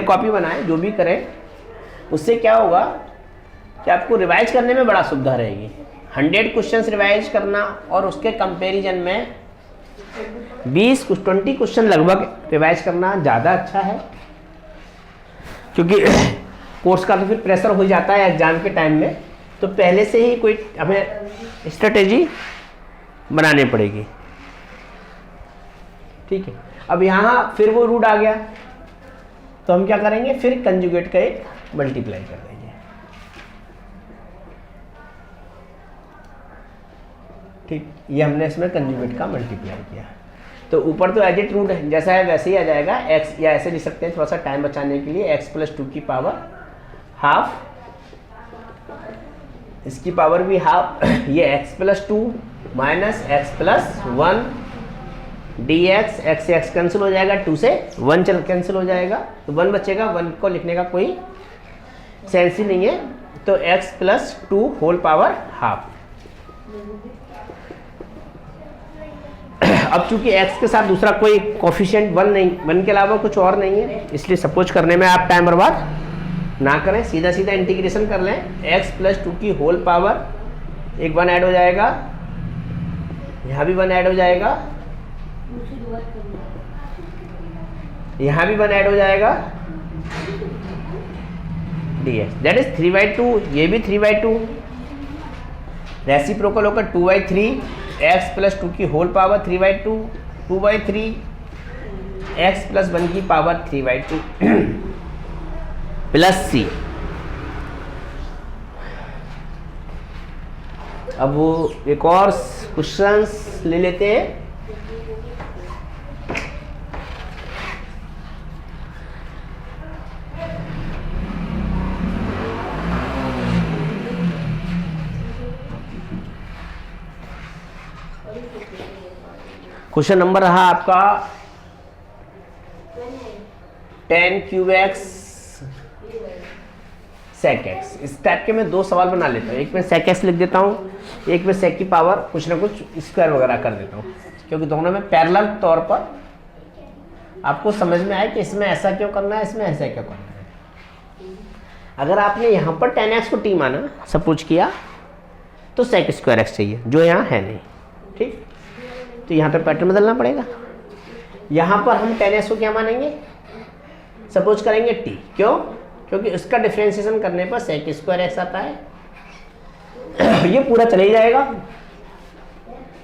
Copy बनाएं, जो भी करें, उससे क्या होगा कि आपको रिवाइज करने में बड़ा सुविधा रहेगी। 100 क्वेश्चंस रिवाइज करना और उसके कंपैरिजन में 20 क्वेश्चन लगभग रिवाइज करना ज़्यादा अच्छा है, क्योंकि कोर्स का तो फिर प्रेशर हो जाता है एग्जाम के टाइम में, तो पहले से ही कोई हमें स्ट्रेटेजी बनानी पड़ेगी। ठीक है, अब यहाँ फिर वो रूट आ गया, तो हम क्या करेंगे, फिर कंजुगेट का एक मल्टीप्लाई कर देंगे। ठीक, ये हमने इसमें कंजुगेट का मल्टीप्लाई किया, तो ऊपर तो एज इट रूट जैसा है वैसे ही आ जाएगा x, या ऐसे लिख सकते हैं थोड़ा सा टाइम बचाने के लिए, x + 2 की पावर हाफ, इसकी पावर भी हाफ, ये x + 2 minus x + 1 dx, x से x कैंसिल हो जाएगा, 2 से 1 कैंसिल हो जाएगा, तो 1 बचेगा, 1 को लिखने का कोई सेंस ही नहीं है, तो x + 2 होल पावर हाफ। अब चूंकि x के साथ दूसरा कोई कोफिशिएंट 1 नहीं, 1 के अलावा कुछ और नहीं है, इसलिए सपोज करने में आप टाइम बर्बाद ना करें, सीधा सीधा इंटीग्रेशन कर लें। x + 2 की होल पावर, एक 1 ऐड हो जाएगा, यहाँ भी 1 ऐड हो जाएगा, यहाँ भी 1 ऐड हो जाएगा, dx दैट इज 3/2, ये भी 3/2, रेसिप्रोकल होकर 2/3, x + 2 की होल पावर 3/2, 2/3, x + 1 की पावर 3/2 प्लस c। अब वो एक और क्वेश्चंस ले लेते हैं। क्वेश्चन नंबर रहा आपका 10³ sec x। इस टाइप के मैं 2 सवाल बना लेता हूँ, एक में sec x लिख देता हूँ, एक में sec की पावर कुछ ना कुछ स्क्वायर वगैरह कर देता हूँ, क्योंकि दोनों में पैरेलल तौर पर आपको समझ में आए कि इसमें ऐसा क्यों करना है, इसमें ऐसा क्यों करना है। अगर आपने यहाँ पर 10x को t माना, सपोज किया, तो sec² x चाहिए, जो यहाँ है नहीं। ठीक, तो यहाँ पर पैटर्न बदलना पड़ेगा। यहाँ पर हम 10x को क्या मानेंगे, सपोज करेंगे t, क्यों, क्योंकि इसका डिफरेंशिएशन करने पर sec² x आता है, ये पूरा चले जाएगा,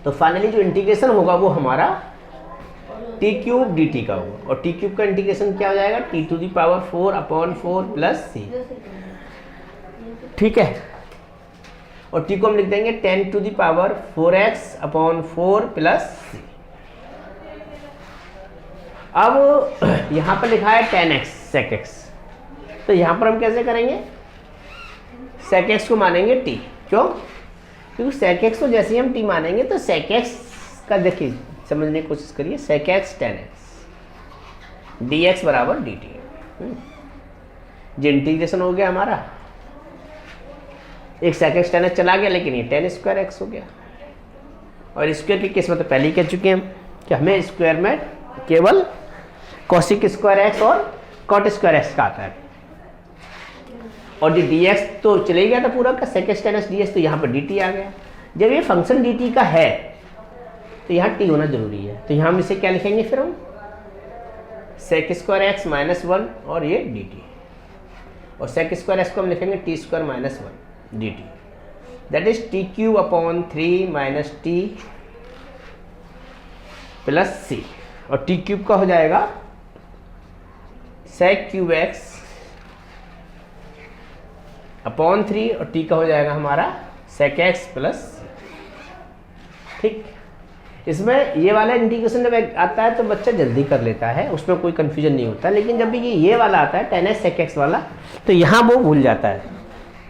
तो फाइनली जो इंटीग्रेशन होगा वो हमारा t³ dt का होगा, और t³ का इंटीग्रेशन क्या हो जाएगा, t⁴/4 + c। ठीक है, और t को हम लिख देंगे 10⁴x/4 + c। अब यहाँ पर लिखा है 10x sec x, तो यहाँ पर हम कैसे करेंगे, sec x को मानेंगे t, क्यों, क्योंकि sec x को जैसे ही हम t मानेंगे तो sec x का देखिए समझने की कोशिश करिए, sec x 10x dx = dt, जो इंटीग्रेशन हो गया हमारा, एक sec x 10x चला गया, लेकिन ये 10² x हो गया। और स्क्वायर की केस में तो पहले ही कह चुके हैं कि हमें स्क्वायर में केवल cos² x और cot² x का आता है, और जो dx तो चले गया था पूरा का, sec x 10x dx, तो यहाँ पर dt आ गया। जब ये फंक्शन dt का है तो यहाँ t होना जरूरी है, तो यहाँ हम इसे क्या लिखेंगे, फिर हम sec² x - 1 और ये dt, और sec² x को हम लिखेंगे t² - 1 dt, that is t³ - t + c, और t³ का हो जाएगा sec³ x / 3, और t का हो जाएगा हमारा sec x + c। ठीक, इसमें ये वाला इंटीग्रेशन जब आता है तो बच्चा जल्दी कर लेता है, उसमें कोई कंफ्यूजन नहीं होता, लेकिन जब भी ये वाला आता है 10x sec x वाला, तो यहाँ वो भूल जाता है।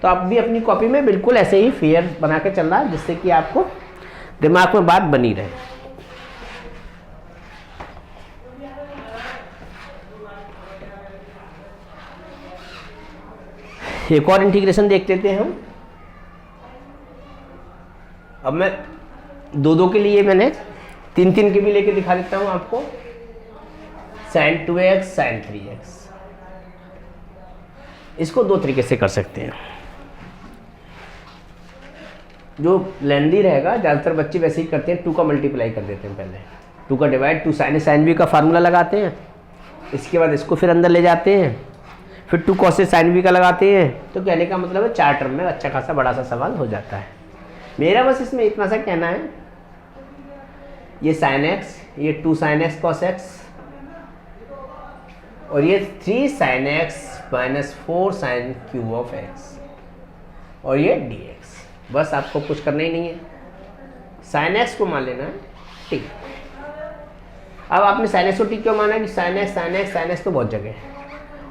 तो आप भी अपनी कॉपी में बिल्कुल ऐसे ही फेयर बना के चलना है, जिससे कि आपको दिमाग में बात बनी रहे। एक और इंटीग्रेशन देख लेते हैं हम। अब मैं 2-2 के लिए मैंने 3-3 के भी लेके दिखा देता हूं आपको। sin 2x sin 3x इसको दो तरीके से कर सकते हैं। जो लेंदी रहेगा, ज़्यादातर बच्चे वैसे ही करते हैं, 2 का मल्टीप्लाई कर देते हैं पहले, 2 का डिवाइड, 2 साइन साइन वी का फार्मूला लगाते हैं, इसके बाद इसको फिर अंदर ले जाते हैं, फिर 2 कॉस साइन वी का लगाते हैं। तो कहने का मतलब है 4 टर्म में अच्छा खासा बड़ा सा सवाल हो जाता है। मेरा बस इसमें इतना सा कहना है, ये साइन एक्स, ये 2 साइन एक्स कॉस एक्स, और ये 3 sine x minus 4 sine cube of x, और ये डी एक्स। बस आपको कुछ करना ही नहीं है, साइन एक्स को मान लेना है टी। अब आपने साइन एक्स को टी क्यों माना कि sine x sine x sine x तो बहुत जगह है,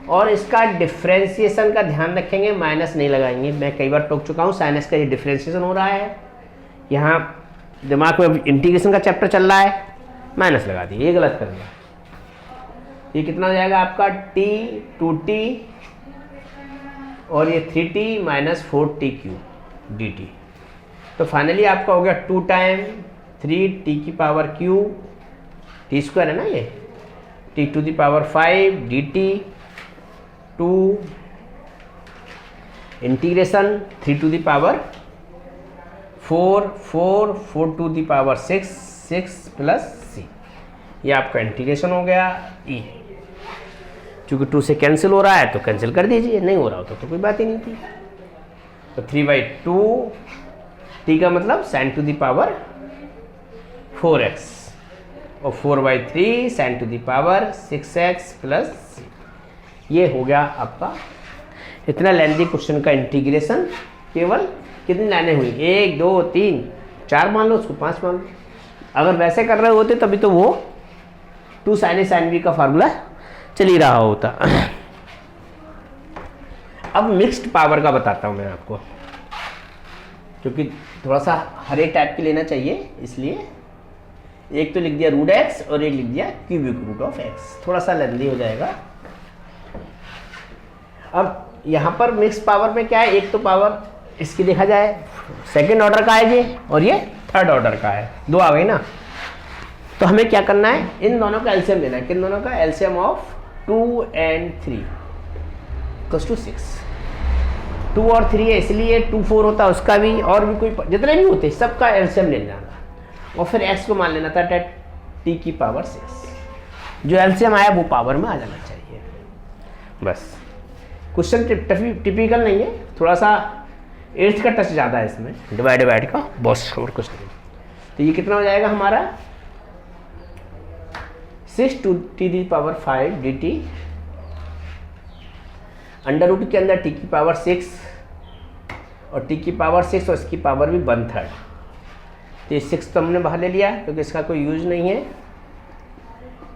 और इसका डिफ्रेंसिएशन का ध्यान रखेंगे, माइनस नहीं लगाएंगे। मैं कई बार टोक चुका हूँ, साइन एक्स का ये डिफ्रेंसिएशन हो रहा है, यहाँ दिमाग में इंटीग्रेशन का चैप्टर चल रहा है, माइनस लगा दिए, ये गलत करेंगे। ये कितना हो जाएगा आपका t 2t और ये 3t minus 4t cube dt। तो फाइनली आपका हो गया 2 टाइम 3t की पावर क्यूब, टी स्क्वायर है ना ये, t to the power 5 dt 2 integration 3 to the power 4 to the power 6 plus c। ये आपका इंटीग्रेशन हो गया e। चूँकि 2 से कैंसिल हो रहा है तो कैंसिल कर दीजिए, नहीं हो रहा होता तो कोई बात ही नहीं थी। तो 3/2 t का मतलब sin to the power 4x और 4/3 sin to the power 6x plus c। ये हो गया आपका इतना लेंथी क्वेश्चन का इंटीग्रेशन। केवल कितनी लाइनें हुई, 1 2 3 4 मान लो, उसको 5 मान लो। अगर वैसे कर रहे होते तभी तो वो 2 sin v का फार्मूला चल ही रहा होता। अब मिक्स्ड पावर का बताता हूं मैं आपको, क्योंकि थोड़ा सा हर एक टाइप के लेना चाहिए, इसलिए एक तो लिख दिया रूट एक्स और एक लिख दिया क्यूबिक रूट ऑफ एक्स, थोड़ा सा लेंथी हो जाएगा। अब यहाँ पर मिक्स पावर में क्या है, एक तो पावर इसकी देखा जाए सेकंड ऑर्डर का है ये, और ये थर्ड ऑर्डर का है, 2 आ गई ना। तो हमें क्या करना है, इन दोनों का एलसीएम लेना है। किन दोनों का LCM of 2 and 3 equals to 6। 2 और 3 है इसलिए 2 4 होता है उसका भी, और भी कोई जितने भी होते सबका एलसीएम ले लेना, और फिर x को मान लेना था t की पावर 6। जो एलसीएम आया वो पावर में आ जाना चाहिए। बस क्वेश्चन टिपिकल नहीं है, थोड़ा सा 8th का टच ज़्यादा है इसमें, डिवाइड का, बस और कुछ नहीं। तो ये कितना हो जाएगा हमारा 6 two T the power 5 dt, under root के अंदर t की पावर 6 और t की पावर 6 और इसकी पावर भी 1/3। तो ये 6 तो हमने बाहर ले लिया क्योंकि इसका कोई यूज नहीं है,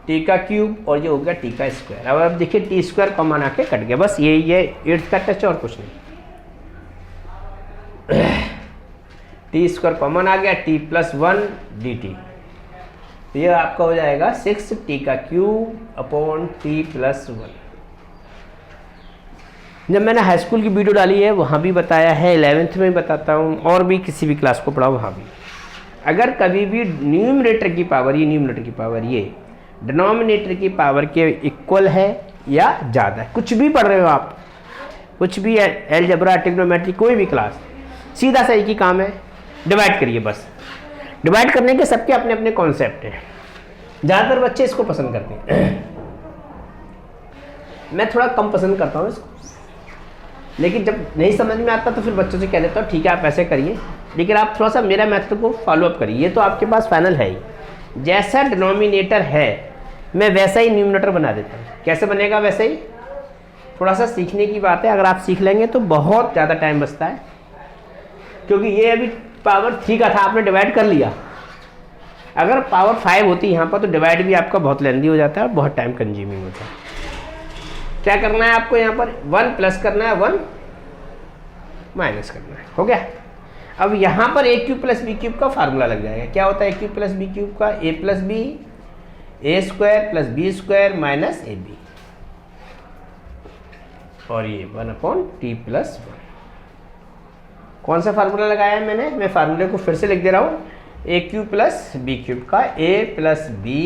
t का क्यूब और ये हो गया t का स्क्वायर। अब देखिए t स्क्वायर कॉमन आके कट गया, बस ये 8th का टच और कुछ नहीं। t स्क्वायर कॉमन आ गया, t + 1 dt। तो ये आपका हो जाएगा 6t का क्यूब अपॉन t + 1। जब मैंने हाई स्कूल की वीडियो डाली है वहाँ भी बताया है, 11th में बताता हूँ, और भी किसी भी क्लास को पढ़ाओ वहाँ भी। अगर कभी भी न्यूमरेटर की पावर, ये न्यूमरेटर की पावर ये डिनोमिनेटर की पावर के इक्वल है या ज़्यादा है, कुछ भी पढ़ रहे हो आप, कुछ भी अलजेब्रा ट्रिग्नोमेट्री कोई भी क्लास, सीधा सा एक ही काम है, डिवाइड करिए। बस डिवाइड करने के सबके अपने अपने कॉन्सेप्ट हैं, ज़्यादातर बच्चे इसको पसंद करते हैं। मैं थोड़ा कम पसंद करता हूँ इसको, लेकिन जब नहीं समझ में आता तो फिर बच्चों से कह देता हूँ ठीक है आप ऐसे करिए, लेकिन आप थोड़ा सा मेरा मेथड को फॉलो अप करिए। ये तो आपके पास फाइनल है ही, जैसा डिनोमिनेटर है मैं वैसा ही न्यूमरेटर बना देता हूँ। कैसे बनेगा वैसे ही, थोड़ा सा सीखने की बात है, अगर आप सीख लेंगे तो बहुत ज़्यादा टाइम बचता है, क्योंकि ये अभी पावर 3 का था, आपने डिवाइड कर लिया। अगर पावर 5 होती यहाँ पर तो डिवाइड भी आपका बहुत लेंदी हो जाता है और बहुत टाइम कंज्यूमिंग होता है। क्या करना है आपको, यहाँ पर 1 प्लस करना है, 1 माइनस करना है, हो गया। अब यहाँ पर a cube plus B cube का फार्मूला लग जाएगा। क्या होता है a cube plus B cube का, a plus B A square plus B square minus A B, और ये 1/t + 1। कौन सा फार्मूला लगाया है मैंने, मैं फार्मूले को फिर से लिख दे रहा हूँ, a cube plus B cube का a plus B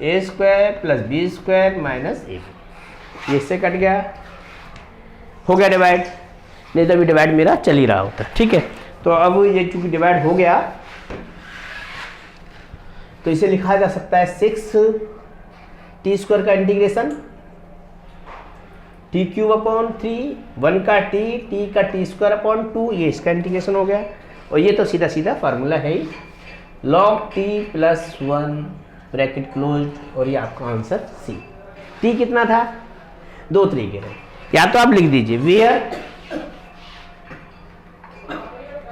A square plus B square minus A B. ये इससे कट गया, हो गया डिवाइड, नहीं तो अभी डिवाइड मेरा चल ही रहा होता है। ठीक है, तो अब ये चूंकि डिवाइड हो गया तो इसे लिखा जा सकता है 6t² का इंटीग्रेशन t³ 1 का t का t²/2, ये इसका इंटीग्रेशन हो गया। और ये तो सीधा सीधा फार्मूला है ही, log t + 1 ब्रैकेट क्लोज, और ये आपका आंसर सी। t कितना था, दो तरीके हैं, या तो आप लिख दीजिए वेयर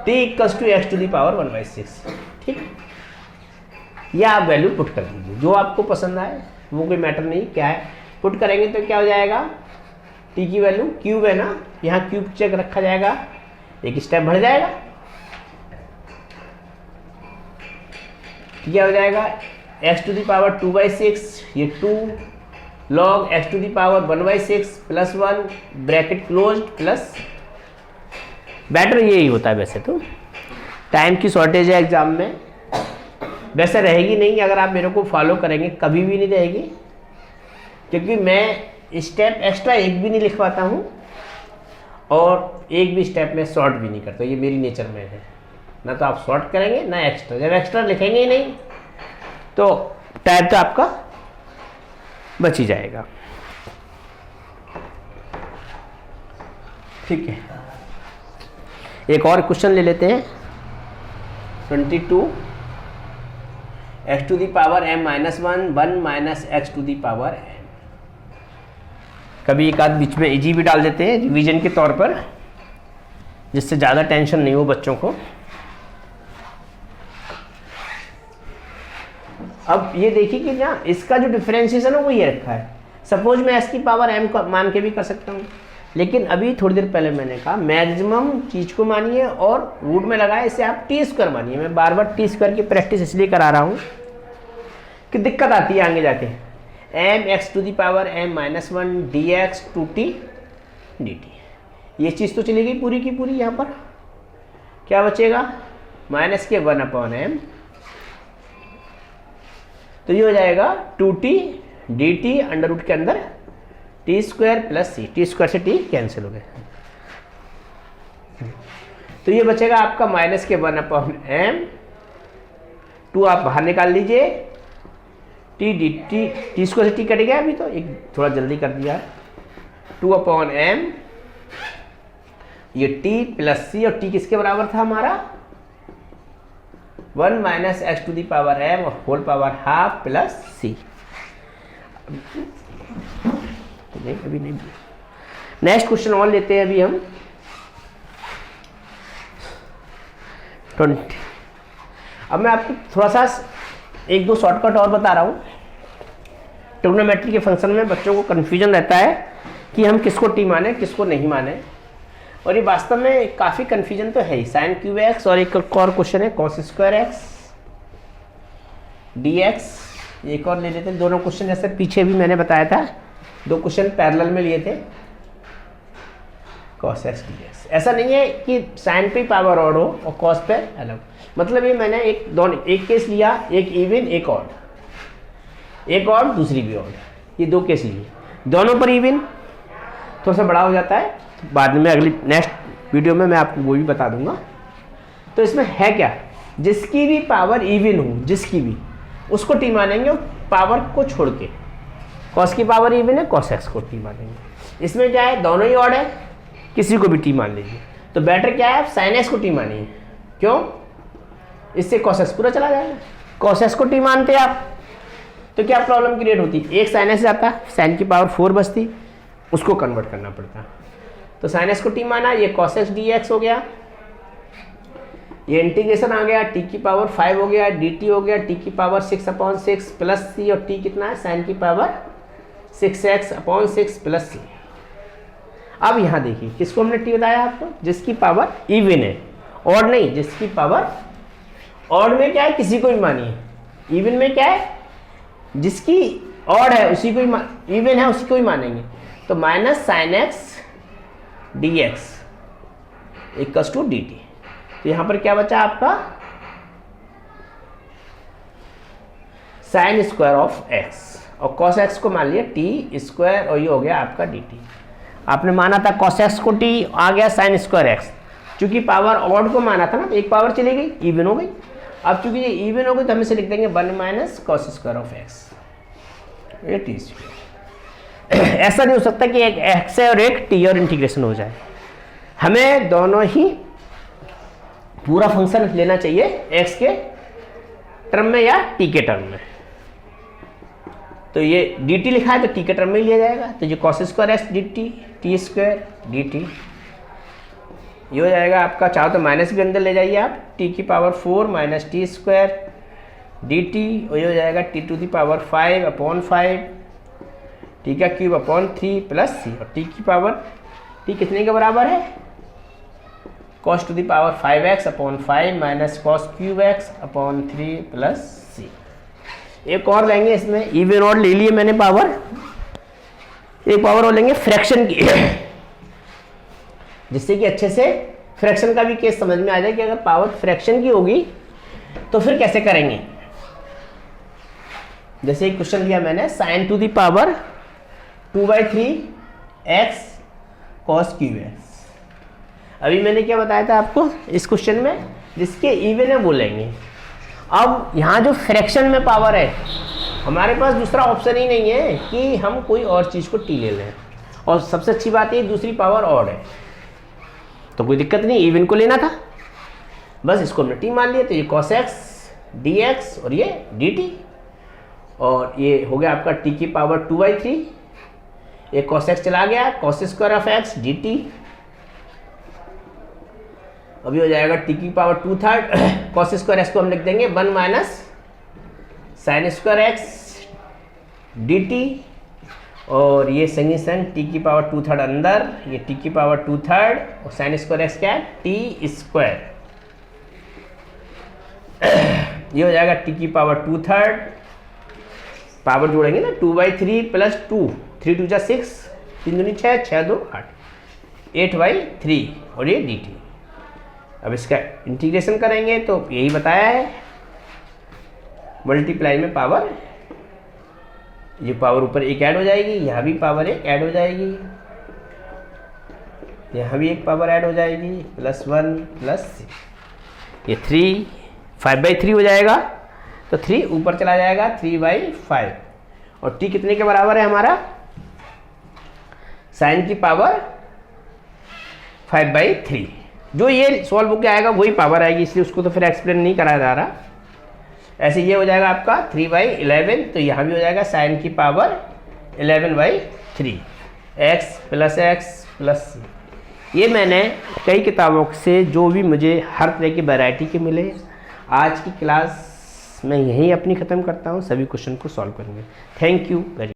t = x⁴ ठीक, या आप वैल्यू पुट कर दीजिए, जो आपको पसंद आए, वो कोई मैटर नहीं क्या है। पुट करेंगे तो क्या हो जाएगा, t की वैल्यू क्यूब है ना, यहाँ क्यूब चेक रखा जाएगा, एक स्टेप बढ़ जाएगा, क्या हो जाएगा x⁴ ये 2 log x⁴ 1/6 + 1 bracket close plus, better यही होता है। वैसे तो टाइम की शॉर्टेज है एग्जाम में, वैसे रहेगी नहीं अगर आप मेरे को फॉलो करेंगे, कभी भी नहीं रहेगी, क्योंकि मैं स्टेप एक्स्ट्रा एक भी नहीं लिखवाता हूँ और एक भी स्टेप में शॉर्ट भी नहीं करता, ये मेरी नेचर में है। ना तो आप शॉर्ट करेंगे ना एक्स्ट्रा, जब एक्स्ट्रा लिखेंगे ही नहीं तो टाइम तो आपका बच ही जाएगा। ठीक है, एक और क्वेश्चन ले लेते हैं 22 x⁴ m-1 1 - x⁴ m। कभी एक आध बीच में इजी भी डाल देते हैं रिवीजन के तौर पर, जिससे ज़्यादा टेंशन नहीं हो बच्चों को। अब ये देखिए कि ना इसका जो डिफरेंशिएशन है वो ये रखा है। सपोज मैं s की पावर m को मान के भी कर सकता हूँ, लेकिन अभी थोड़ी देर पहले मैंने कहा मैक्सिमम चीज़ को मानिए और रूट में लगाए, इसे आप t² मानिए। मैं बार बार t² की प्रैक्टिस इसलिए करा रहा हूँ कि दिक्कत आती है आगे जाके। m(x⁴ m-1 dx 2t dt, ये चीज़ तो चली गई पूरी की पूरी। यहाँ पर क्या बचेगा, -1/m, तो ये हो जाएगा 2t dt अंडर रूट के अंदर t² + c, t² से t कैंसिल हो गए, तो ये बचेगा आपका -1/m, 2 आप बाहर निकाल लीजिए, t dt, t² से t कट गया अभी, तो एक थोड़ा जल्दी कर दिया, 2/m, ये t + c, और t किसके बराबर था हमारा 1 - x⁴m whole power half plus c। नहीं अभी नहीं, नेक्स्ट क्वेश्चन और लेते हैं अभी हम 20। अब मैं आपको थोड़ा सा एक दो शॉर्टकट और बता रहा हूँ। ट्रिग्नोमेट्री के फंक्शन में बच्चों को कन्फ्यूजन रहता है कि हम किसको t माने किसको नहीं माने, और ये वास्तव में काफ़ी कन्फ्यूजन तो है ही। sin⁵x और एक और क्वेश्चन है cos² dx, एक और ले लेते हैं। दोनों क्वेश्चन जैसे पीछे भी मैंने बताया था, दो क्वेश्चन पैरेलल में लिए थे, cos x dx। ऐसा नहीं है कि sin पे पावर ऑड हो और cos पे अलग, मतलब ये मैंने एक केस लिया, एक इवन एक ऑड, एक ऑड दूसरी भी ऑड, ये दो केस लिए, दोनों पर इवन थोड़ा सा बड़ा हो जाता है, बाद में अगली नेक्स्ट वीडियो में मैं आपको वो भी बता दूंगा। तो इसमें है क्या, जिसकी भी पावर इवन हो, जिसकी भी, उसको t मानेंगे, पावर को छोड़ के। cos की पावर इवन है, cos x को t मानेंगे। इसमें क्या है, दोनों ही ऑड है, किसी को भी t मान लीजिए, तो बेटर क्या है, आप sin x को t मानिए। क्यों, इससे cos x पूरा चला जाएगा। cos x को t मानते आप तो क्या प्रॉब्लम क्रिएट होती, एक sin x जाता, sin की पावर 4 बचती, उसको कन्वर्ट करना पड़ता। तो sin x को t माना, ये cos x dx हो गया, ये इंटीग्रेशन आ गया, t की पावर 5 हो गया, dt हो गया t की पावर 6/6 प्लस c, और t कितना है, sin की पावर 6x/6 प्लस c। अब यहाँ देखिए किसको हमने t बताया आपको, जिसकी पावर इवन है, ऑड नहीं, जिसकी पावर ऑड में क्या है, किसी को भी मानिए, इवन में क्या है, जिसकी ऑड है उसी को ही, इवन है उसी को ही मानेंगे। तो -sin x dx = dt, तो यहां पर क्या बचा आपका, sin² ऑफ x, और cos x को मान लिया t², और ये हो गया आपका dt। आपने माना था cos x को t, आ गया sin स्क्वायर x। चूंकि पावर ऑड को माना था ना, तो एक पावर चली गई, इवन हो गई। अब चूंकि ये इवन हो गई तो हम इसे लिख देंगे 1 minus cos square of x, ये टी स्क्वायर। ऐसा नहीं हो सकता कि एक x है और एक t और इंटीग्रेशन हो जाए, हमें दोनों ही पूरा फंक्शन लेना चाहिए x के टर्म में या t के टर्म में। तो ये dt लिखा है तो t के टर्म में ही लिया जाएगा, तो ये cos square x dt, t square dt, ये हो जाएगा आपका। चाहो तो माइनस भी अंदर ले जाइए आप, t की power 4 minus T square dt, और ये हो जाएगा t to the power 5 upon 5, t का क्यूब अपॉन 3 प्लस c, और t की पावर t कितने के बराबर है, cos to the power 5x upon 5 minus cos cube x upon 3 plus c। एक और लेंगे, इसमें इवन ऑड ले लिए मैंने पावर, एक पावर और लेंगे फ्रैक्शन की, जिससे कि अच्छे से फ्रैक्शन का भी केस समझ में आ जाए कि अगर पावर फ्रैक्शन की होगी तो फिर कैसे करेंगे। जैसे एक क्वेश्चन दिया मैंने, sine to the power 2/3 x cos cube x। अभी मैंने क्या बताया था आपको इस क्वेश्चन में, जिसके इवन है वो लेंगे। अब यहाँ जो फ्रैक्शन में पावर है, हमारे पास दूसरा ऑप्शन ही नहीं है कि हम कोई और चीज़ को टी ले लें, और सबसे अच्छी बात ये दूसरी पावर ऑड है, तो कोई दिक्कत नहीं, इवन को लेना था, बस इसको हमने टी मान लिया। तो ये cos x dx और ये dt, और ये हो गया आपका t की पावर 2/3, ये cos x चला गया, cos square of x dt, अभी हो जाएगा t की पावर 2/3, cos स्क्वायर x को हम लिख देंगे 1 minus sin square x dt, और ये संगी संग t की पावर 2/3 अंदर, ये t की पावर 2/3, और sin स्क्वायर x क्या है, t स्क्वायर, ये हो जाएगा t की पावर 2/3, पावर जोड़ेंगे ना 2/3 प्लस 2, 3 2 जा 6, 3 दूनी 6, 6 2 8, 8/3, और ये dt। अब इसका इंटीग्रेशन करेंगे तो यही बताया है, मल्टीप्लाई में पावर, ये पावर ऊपर एक ऐड हो जाएगी, यहाँ भी पावर एक ऐड हो जाएगी, यहाँ भी एक पावर ऐड हो जाएगी, +1 प्लस ये 3 5/3 हो जाएगा, तो 3 ऊपर चला जाएगा 3/5, और t कितने के बराबर है हमारा, साइन की पावर 5/3। जो ये सॉल्व होकर आएगा वही पावर आएगी, इसलिए उसको तो फिर एक्सप्लेन नहीं कराया जा रहा। ऐसे ये हो जाएगा आपका 3/11, तो यहाँ भी हो जाएगा साइन की पावर 11/3, x प्लस c। ये मैंने कई किताबों से जो भी मुझे हर तरह की वैरायटी के मिले। आज की क्लास मैं यहीं अपनी ख़त्म करता हूँ, सभी क्वेश्चन को सॉल्व करेंगे। Thank you very